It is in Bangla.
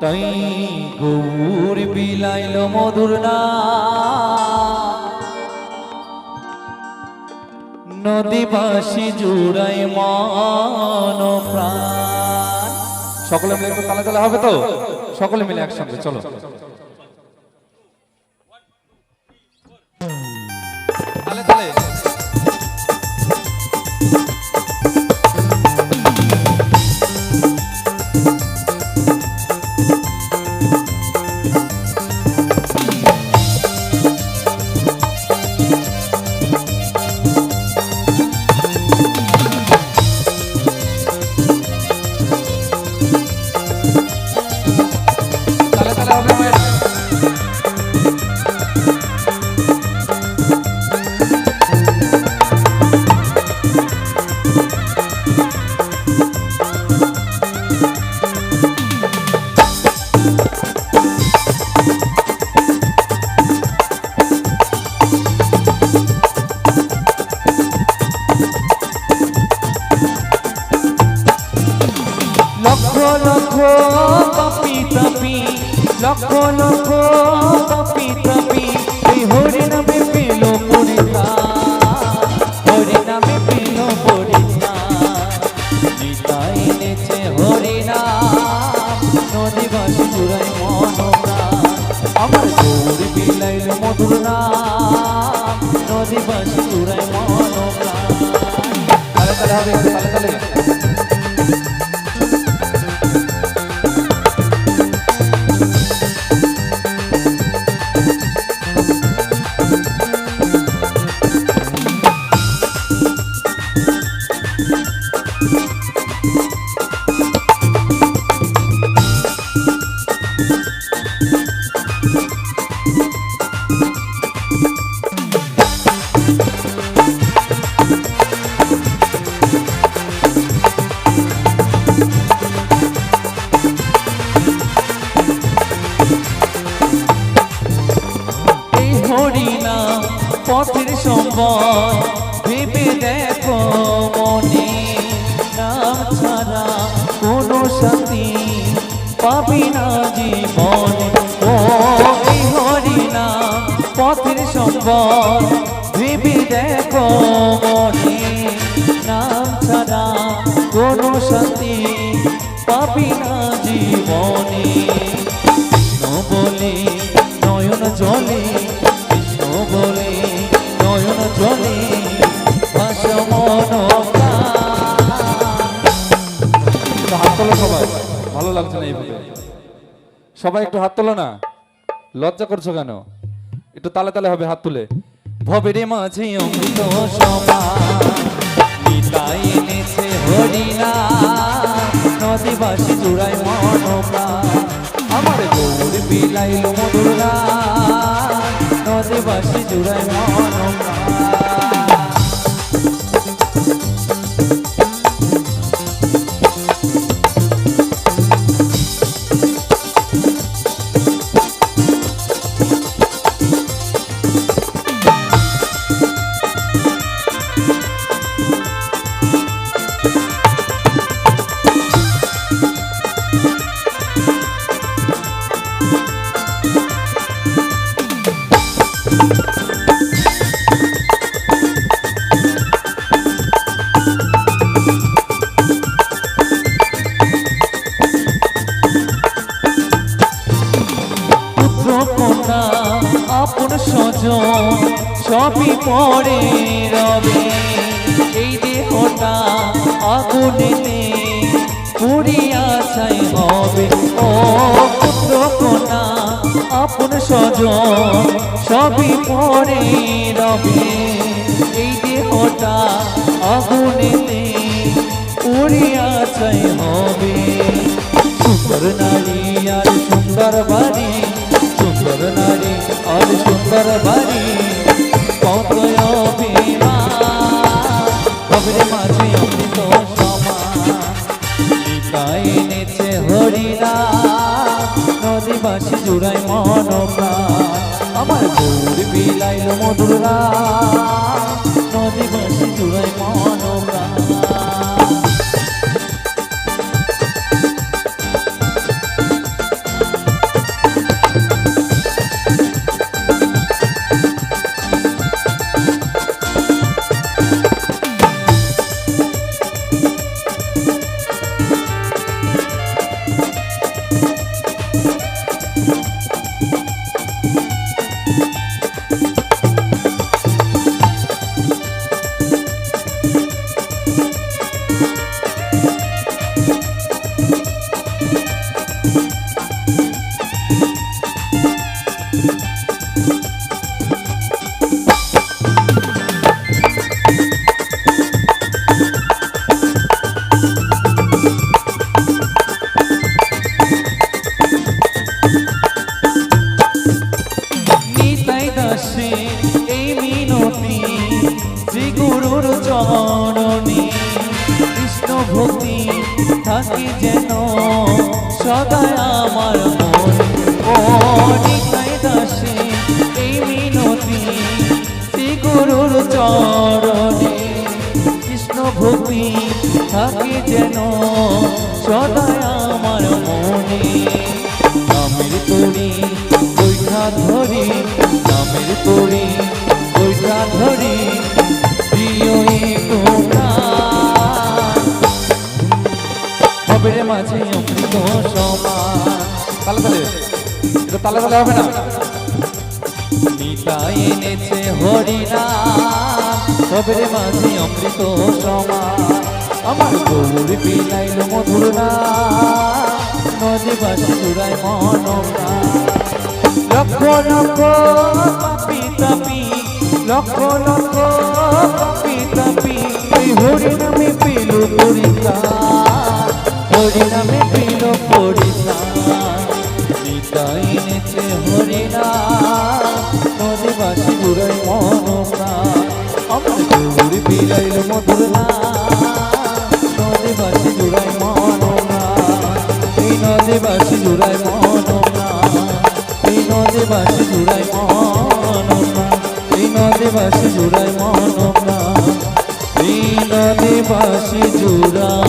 তাই গৌর বিলাইল মধুর নদীবাসী জুড়াই মন প্রাণ। সকলে মিলে একটু তালে তালে হবে তো, সকলে মিলে একসঙ্গে চলো। তালে তালে পাপি তাপি লক্ষ লক্ষ পাপি তাপি এই হরি নামে পেল পরিত্রাণ, হরি নামে পেল পরিত্রাণ। নিতাই নেচে হরি নাম নদীবাসী জুড়াই মন প্রাণ। আমার গৌর বিলাইল মধুর নাম নদীবাসী জুড়াই মন প্রাণ। তালে তালে হবে, তালে তালে পথের সম্বল ভেবে দেখো মনে, নাম ছাড়া কোনো শান্তি পাবি না জীবনে। ও এই হরি নাম পথের সম্বল ভেবে দেখো মনে, নাম ছাড়া কোনো শান্তি পাবি না জীবনে। কৃষ্ণ বলে নয়ন জলে, কৃষ্ণ বলে নয়ন জলে ভাসা মন প্রাণ। হাত তোলো সবাই, ভালো লাগছে না এইভাবে, সবাই একটু হাত তোলো না, লজ্জা করছো কেন? একটু তালে তালে হবে, হাত তুলে। ভবের মাঝে অমৃত সমান নিতাই এনেছে হরি নাম নদীবাসী জুড়াই মন প্রাণ। আমার গৌর বিলাইল মধুর নাম নদীবাসী জুড়াই মন প্রাণ। আপন স্বজন সবই পরে রবে, এই দেহটা আগুনেতে পুড়িয়া ছাই হবে। ও পুত্র কন্যা আপন স্বজন সবই পরে রবে, এই দেহটা আগুনেতে পুড়িয়া ছাই হবে। সুন্দর নারী আর সুন্দর বাড়ি, সুন্দর নারী আর সুন্দর বাড়ি কত অভিমান। ভবের মাঝে অমৃত সমান নিতাই এনেছে হরি নাম নদীবাসী জুড়াই মন প্রাণ। আমার গৌর বিলাইল মধুর নাম নদীবাসী জুড়াই মন প্রাণ। মাঝে অমৃত সমান। তালে তালে, এটা তালে তালে হবে না। নিতাই এনেছে হরিনাম, ভবের মাঝে অমৃত সমান। আমার গৌর বিলাইল মধুর নাম, নদী বাসি জুড়ায় মনমা। লক্ষ লক্ষ পাপি তাপি, লক্ষ লক্ষ পাপি তাপি, এই হরিনামে পেল পরিত্রাণ, হরিনামে পেল পরিত্রাণ। নিতাই এনেছে হরিনাম, নদী বাসি জুড়ায় মনমা। আমার গৌর বিলাইল মধুর নাম, নদী বাসি জুড়ায় মনমা। এই নদী বাসি জুড়ায় মনমা, এই নদী বাসি জুড়ায় মনমা, এই নদী বাসি জুড়ায় মনমা, এই নদী বাসি জুড়ায়